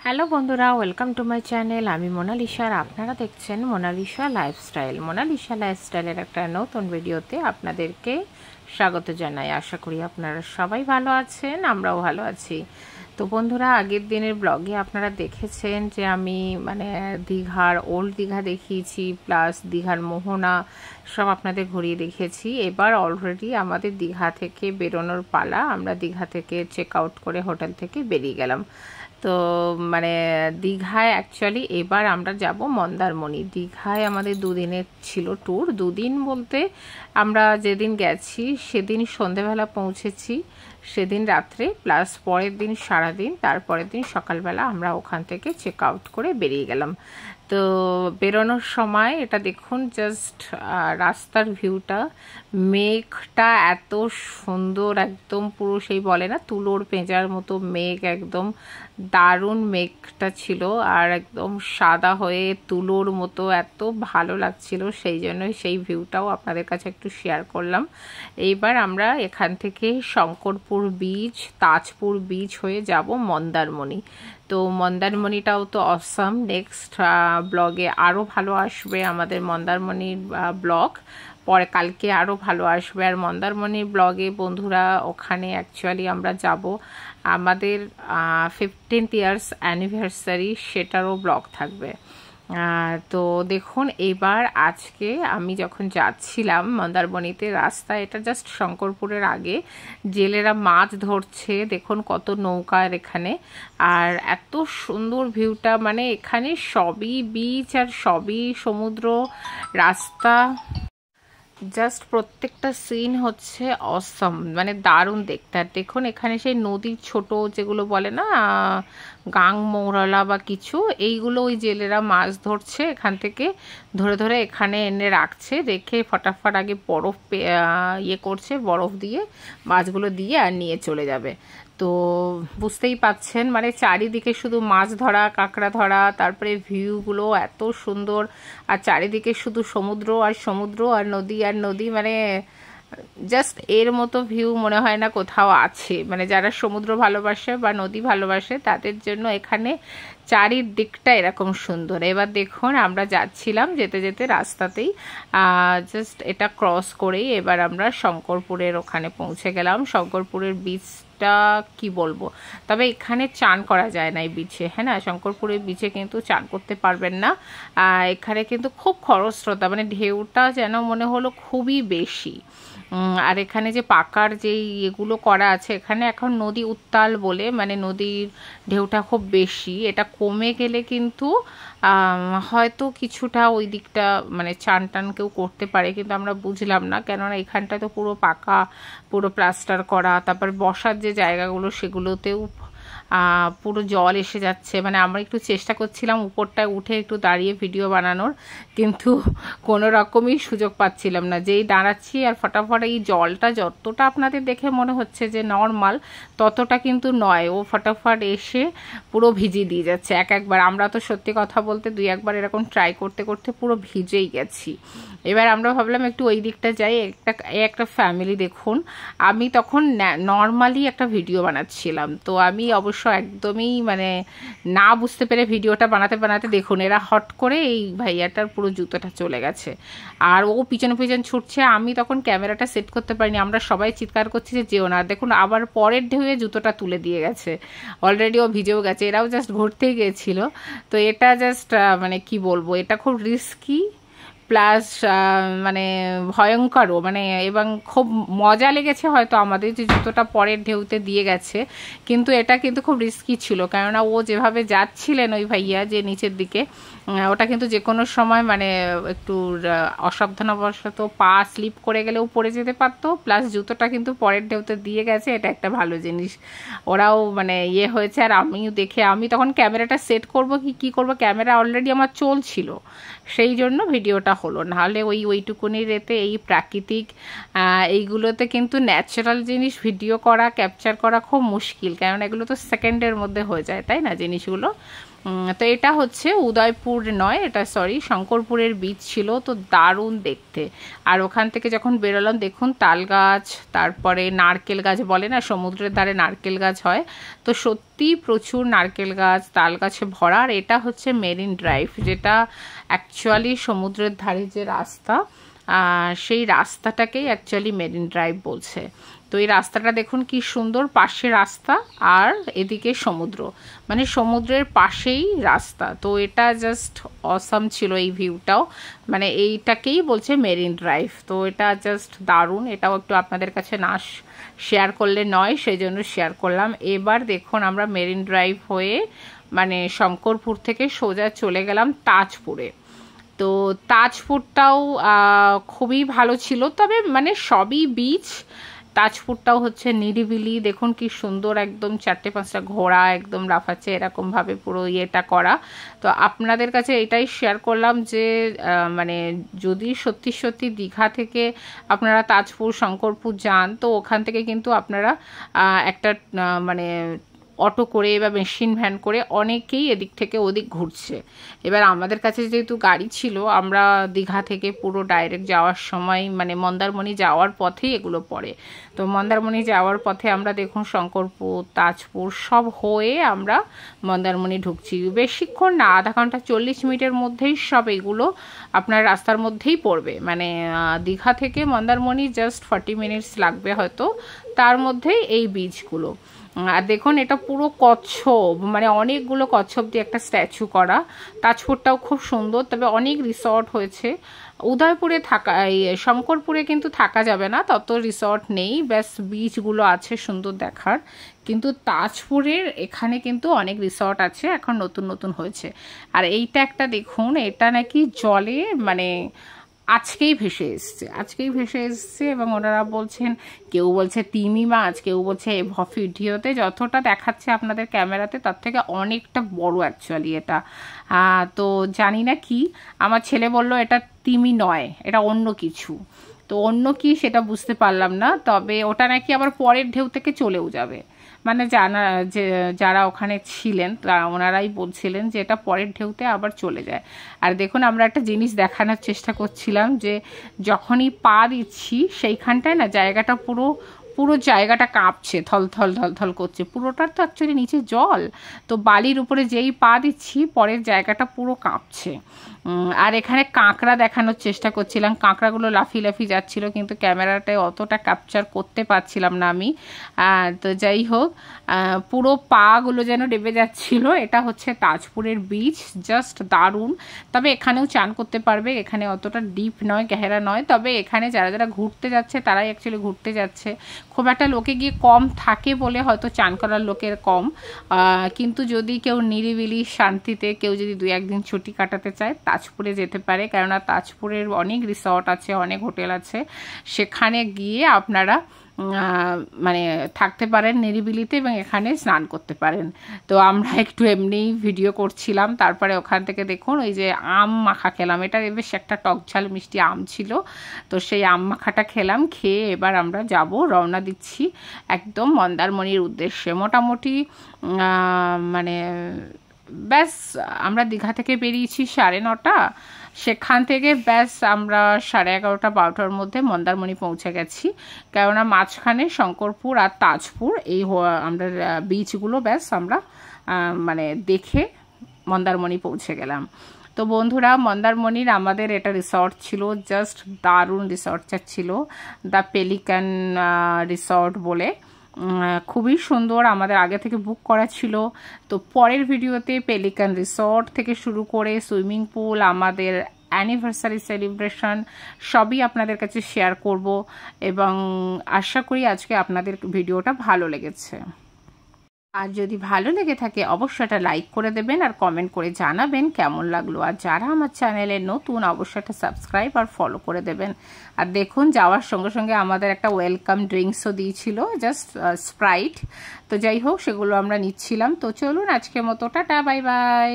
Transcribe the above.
Hello বন্ধুরা, welcome to my channel. আমি Mona Lisa আর আপনারা দেখছেন মোনালিসা লাইফস্টাইল। মোনালিসা লাইফস্টাইলের একটা নতুন ভিডিওতে আপনাদেরকে স্বাগত জানাই। আশা করি আপনারা সবাই ভালো আছেন, আমরাও ভালো আছি। তো বন্ধুরা, আগের দিনের ব্লগে আপনারা দেখেছেন যে আমি দীঘার ওল্ড দীঘা দেখিয়েছি, প্লাস দীঘার মোহনা সব আপনাদের ঘুরিয়ে দেখিয়েছি। এবার অলরেডি আমাদের দীঘা থেকে বেরোনোর পালা। আমরা দীঘা থেকে চেক আউট করে হোটেল থেকে বেরিয়ে গেলাম। তো দীঘায় অ্যাকচুয়ালি এবার আমরা যাব মন্দারমণি। দীঘায় আমাদের দুদিনের ছিল ট্যুর। দুদিন বলতে আমরা যেদিন গেছি সেদিন সন্ধেবেলা পৌঁছেছি, সেদিন রাত্রে, প্লাস পরের দিন সারাদিন, তারপরের দিন সকালবেলা আমরা ওখান থেকে চেক আউট করে বেরিয়ে গেলাম। তো বেরোনোর সময় এটা দেখুন, জাস্ট রাস্তার ভিউটা, মেঘটা এত সুন্দর, একদম পুরো সেই বলে না তুলোর পেঁজার মতো মেঘ, একদম দারুণ মেঘটা ছিল, আর একদম সাদা হয়ে তুলোর মতো এত ভালো লাগছিল। সেই জন্যই সেই ভিউটাও আপনাদের কাছে একটু শেয়ার করলাম। এইবার আমরা এখান থেকে শঙ্করপুর বিচ, তাজপুর বিচ হয়ে যাব মন্দারমণি। তো মন্দারমণিটাও তো অসাম। নেক্সট ব্লগে আরও ভালো আসবে আমাদের মন্দারমণির ব্লগ, পরে কালকে আরও ভালো আসবে। আর মন্দারমণির ব্লগে বন্ধুরা, ওখানে অ্যাকচুয়ালি আমরা যাব আমাদের 15th ইয়ার্স অ্যানিভার্সারি, সেটারও ব্লগ থাকবে। তো দেখুন, এবার আজকে আমি যখন যাচ্ছিলাম মন্দারমণিতে, রাস্তা এটা জাস্ট শঙ্করপুরের আগে, জেলেরা মাছ ধরছে, দেখুন কত নৌকার এখানে, আর এত সুন্দর ভিউটা, মানে এখানে সবই বিচ আর সবই সমুদ্র, রাস্তা, জাস্ট প্রত্যেকটা সিন হচ্ছে অসম, মানে দারুণ দেখতে। আর দেখুন এখানে সেই নদীর ছোট যেগুলো বলে না গাং মৌরলা বা কিছু, এইগুলো ওই জেলেরা মাছ ধরছে, এখান থেকে ধরে ধরে এখানে এনে রাখছে, রেখে ফটাফট আগে বরফ করছে, বরফ দিয়ে মাছগুলো দিয়ে আর নিয়ে চলে যাবে। তো বুঝতেই পাচ্ছেন, মানে চারিদিকে শুধু মাছ ধরা, কাঁকড়া ধরা, তারপরে ভিউগুলো এত সুন্দর, আর চারিদিকে শুধু সমুদ্র আর সমুদ্র আর নদী আর নদী, মানে জাস্ট এর মতো ভিউ মনে হয় না কোথাও আছে। মানে যারা সমুদ্র ভালোবাসে বা নদী ভালোবাসে তাদের জন্য এখানে চারিদিকটা এরকম সুন্দর। এবার দেখুন আমরা যাচ্ছিলাম, যেতে যেতে রাস্তাতেই জাস্ট এটা ক্রস করেই এবার আমরা শঙ্করপুরের ওখানে পৌঁছে গেলাম। শঙ্করপুরের বিচটা কি বলবো, তবে এখানে চান করা যায় না এই বিচে, হ্যাঁ না, শঙ্করপুরের বিচে কিন্তু চান করতে পারবেন না। এখানে কিন্তু খুব খরস্রোতা, মানে ঢেউটা যেন মনে হলো খুবই বেশি। আর এখানে যে পাকার যেই এগুলো করা আছে, এখানে এখন নদী উত্তাল বলে, মানে নদীর ঢেউটা খুব বেশি। এটা কমে গেলে কিন্তু হয়তো কিছুটা ওই দিকটা মানে চান টান কেউ করতে পারে, কিন্তু আমরা বুঝলাম না, কেননা এখানটা তো পুরো পাকা, পুরো প্লাস্টার করা। তারপর বসার যে জায়গাগুলো সেগুলোতেও পুরো জল এসে যাচ্ছে। মানে আমরা একটু চেষ্টা করছিলাম উপরটায় উঠে একটু দাঁড়িয়ে ভিডিও বানানোর, কিন্তু কোনো রকমই সুযোগ পাচ্ছিলাম না। যেই দাঁড়াচ্ছি আর ফটাফট এই জলটা যতটা আপনাদের দেখে মনে হচ্ছে যে নর্মাল, ততটা কিন্তু নয়, ও ফটাফট এসে পুরো ভিজিয়ে দিয়ে যাচ্ছে একবার। আমরা তো সত্যি কথা বলতে 2-1 বার এরকম ট্রাই করতে করতে পুরো ভিজেই গেছি। এবার আমরা ভাবলাম একটু ওই দিকটা যাই। একটা ফ্যামিলি, দেখুন আমি তখন নর্মালি একটা ভিডিও বানাচ্ছিলাম, তো আমি অবশ্য একদমই মানে না বুঝতে পেরে ভিডিওটা বানাতে বানাতে দেখুন এরা হট করে এই ভাইয়াটার পুরো জুতোটা চলে গেছে, আর ও পিছন পিছন ছুটছে। আমি তখন ক্যামেরাটা সেট করতে পারিনি, আমরা সবাই চিৎকার করছি যে যেও না। দেখুন আবার পরের ঢেউয়ে জুতোটা তুলে দিয়ে গেছে, অলরেডি ও ভিজেও গেছে। এরাও জাস্ট ঘুরতেই গিয়েছিল। তো এটা জাস্ট মানে কি বলবো, এটা খুব রিস্কি, প্লাস মানে ভয়ঙ্করও, মানে এবং খুব মজা লেগেছে হয়তো আমাদের যে জুতোটা পরের ঢেউতে দিয়ে গেছে, কিন্তু এটা কিন্তু খুব রিস্কি ছিল, কেননা ও যেভাবে যাচ্ছিলেন ওই ভাইয়া যে নিচের দিকে, ওটা কিন্তু যে কোনো সময় মানে একটু অসাবধানবশত পা স্লিপ করে গেলেও পড়ে যেতে পারতো। প্লাস জুতোটা কিন্তু পরের ঢেউতে দিয়ে গেছে, এটা একটা ভালো জিনিস। ওরাও মানে হয়েছে। আর আমিও দেখে, আমি তখন ক্যামেরাটা সেট করব কি করব, ক্যামেরা অলরেডি আমার চলছিল, সেই জন্য ভিডিওটা হলো, নাহলে ওইটুকুনির এতে এই প্রাকৃতিক এইগুলোতে কিন্তু ন্যাচারাল জিনিস ভিডিও করা ক্যাপচার করা খুব মুশকিল, কারণ এগুলো তো সেকেন্ডের মধ্যে হয়ে যায়, তাই না জিনিসগুলো। তো এটা হচ্ছে উদয়পুর নয়, এটা সরি শঙ্করপুরের বীচ ছিল, তো দারুণ দেখতে। আর ওখান থেকে যখন বেরোলাম দেখুন তাল গাছ, তারপরে নারকেল গাছ, বলে না সমুদ্রের ধারে নারকেল গাছ হয়, তো সত্যি প্রচুর নারকেল গাছ তাল গাছে ভরা। আর এটা হচ্ছে মেরিন ড্রাইভ, যেটা অ্যাকচুয়ালি সমুদ্রের ধারে যে রাস্তা, সেই রাস্তাটাকেই অ্যাকচুয়ালি মেরিন ড্রাইভ বলছে। তো এই রাস্তাটা দেখুন কি সুন্দর, পাশে রাস্তা আর এদিকে সমুদ্র, মানে সমুদ্রের পাশেই রাস্তা। তো এটা জাস্ট অসাম ছিল এই ভিউটাও, মানে এইটাকেই বলছে মেরিন ড্রাইভ। তো এটা জাস্ট দারুণ, এটাও একটু আপনাদের কাছে না শেয়ার করলে নয়, সেই জন্য শেয়ার করলাম। এবার দেখুন আমরা মেরিন ড্রাইভ হয়ে মানে শঙ্করপুর থেকে সোজা চলে গেলাম তাজপুরে। তো তাজপুরটাও খুবই ভালো ছিল, তবে মানে সবই বিচ, তাজপুরটাও হচ্ছে নিরিবিলি। দেখুন কি সুন্দর, একদম 4-5টা ঘোড়া একদম লাফাচ্ছে এরকমভাবে পুরো ইয়েটা করা। তো আপনাদের কাছে এটাই শেয়ার করলাম যে মানে যদি সত্যি সত্যি দীঘা থেকে আপনারা তাজপুর শঙ্করপুর যান, তো ওখান থেকে কিন্তু আপনারা একটা মানে অটো করে বা মেশিন ভ্যান করে অনেকেই এদিক থেকে ওদিক ঘুরছে। এবার আমাদের কাছে যেহেতু গাড়ি ছিল, আমরা দীঘা থেকে পুরো ডাইরেক্ট যাওয়ার সময় মানে মন্দারমণি যাওয়ার পথেই এগুলো পড়ে। তো মন্দারমণি যাওয়ার পথে আমরা দেখুন শঙ্করপুর তাজপুর সব হয়ে আমরা মন্দারমণি ঢুকছি। বেশিক্ষণ না, আধা ঘন্টা 40 মিনিটের মধ্যেই সব এগুলো আপনার রাস্তার মধ্যেই পড়বে। মানে দীঘা থেকে মন্দারমণি জাস্ট 40 মিনিটস লাগবে হয়তো, তার মধ্যেই এই বীচগুলো। আর দেখুন এটা পুরো কচ্ছপ, মানে অনেকগুলো কচ্ছপ দিয়ে একটা স্ট্যাচু করা। তাজপুরটাও খুব সুন্দর, তবে অনেক রিসর্ট হয়েছে। উদয়পুরে থাকা, শঙ্করপুরে কিন্তু থাকা যাবে না, তত রিসর্ট নেই, ব্যাস বিচগুলো আছে সুন্দর দেখার। কিন্তু তাজপুরের এখানে কিন্তু অনেক রিসর্ট আছে, এখন নতুন নতুন হয়েছে। আর এইটা একটা দেখুন, এটা নাকি জলে মানে আজকেই ভেসে এসছে এবং ওনারা বলছেন, কেউ বলছে তিমি মাছ, কেউ বলছে ভিডিওতে যতটা দেখাচ্ছে আপনাদের ক্যামেরাতে তার থেকে অনেকটা বড় অ্যাকচুয়ালি এটা। তো জানি না কি, আমার ছেলে বলল এটা তিমি নয়, এটা অন্য কিছু। তো অন্য কি সেটা বুঝতে পারলাম না, তবে ওটা নাকি আবার পরের ঢেউ থেকে চলেও যাবে। মানে যারা ওখানে ছিলেন ওনারাই বলছিলেন যে এটা পরের ঢেউতে আবার চলে যায়। আর দেখুন আমরা একটা জিনিস দেখানোর চেষ্টা করছিলাম যে যখনই পা দিচ্ছি সেইখানটায় না জায়গাটা পুরো জায়গাটা কাঁপছে, থল করছে। পুরোটার তো অ্যাকচুয়ালি নিচে জল, তো বালির উপরে যেই পা দিচ্ছি পরের জায়গাটা পুরো কাঁপছে। আর এখানে কাঁকড়া দেখানোর চেষ্টা করছিলাম, কাঁকড়াগুলো লাফি যাচ্ছিল, কিন্তু ক্যামেরাটায় অতটা ক্যাপচার করতে পারছিলাম না আমি। তো যাই হোক, পুরো পাগুলো যেন ডেবে যাচ্ছিল। এটা হচ্ছে তাজপুরের বিচ, জাস্ট দারুণ। তবে এখানেও চান করতে পারবে, এখানে অতটা ডিপ নয়, গেহেরা নয়, তবে এখানে যারা ঘুরতে যাচ্ছে তারাই অ্যাকচুয়ালি ঘুরতে যাচ্ছে। খুব একটা লোকে গিয়ে কম থাকে বলে হয়তো চান করার লোকের কম, কিন্তু যদি কেউ নিরিবিলি শান্তিতে কেউ যদি 2-1 দিন ছুটি কাটাতে চায় তাজপুরে যেতে পারে, কেননা তাজপুরের অনেক রিসর্ট আছে, অনেক হোটেল আছে, সেখানে গিয়ে আপনারা মানে থাকতে পারেন নিরিবিলিতে এবং এখানে স্নান করতে পারেন। তো আমরা একটু এমনি ভিডিও করছিলাম, তারপরে ওখান থেকে দেখুন ওই যে আম মাখা খেলাম, এটা বেশ একটা টকঝাল মিষ্টি আম ছিল, তো সেই আম মাখাটা খেলাম, খেয়ে এবার আমরা যাব, রওনা দিচ্ছি একদম মন্দারমণির উদ্দেশ্যে। মোটামুটি মানে ব্যাস আমরা দীঘা থেকে বেরিয়েছি 9:30, সেখান থেকে ব্যাস আমরা 11:30-12টার মধ্যে মন্দারমণি পৌঁছে গেছি, কেননা মাঝখানে শঙ্করপুর আর তাজপুর এই আমরা বিচগুলো ব্যাস আমরা মানে দেখে মন্দারমণি পৌঁছে গেলাম। তো বন্ধুরা, মন্দারমণির আমাদের এটা রিসর্ট ছিল, জাস্ট দারুণ রিসর্টটা ছিল, দ্য পেলিকান রিসর্ট বলে, খুবই সুন্দর, আমাদের আগে থেকে বুক করা ছিল। তো পরের ভিডিওতে পেলিকান রিসর্ট থেকে শুরু করে সুইমিং পুল, আমাদের অ্যানিভার্সারি সেলিব্রেশন সবই আপনাদের কাছে শেয়ার করব, এবং আশা করি আজকে আপনাদের ভিডিওটা ভালো লেগেছে। আর যদি ভালো লেগে থাকে অবশ্যই একটা লাইক করে দেবেন আর কমেন্ট করে জানাবেন কেমন লাগলো। আর যারা আমার চ্যানেলে নতুন অবশ্যই একটা সাবস্ক্রাইব আর ফলো করে দেবেন। আর দেখুন যাওয়ার সঙ্গে সঙ্গে আমাদের একটা ওয়েলকাম ড্রিঙ্কসও দিয়েছিল, জাস্ট স্প্রাইট। তো যাই হোক, সেগুলো আমরা নিচ্ছিলাম। তো চলুন আজকের মতো টাটা, বাই বাই।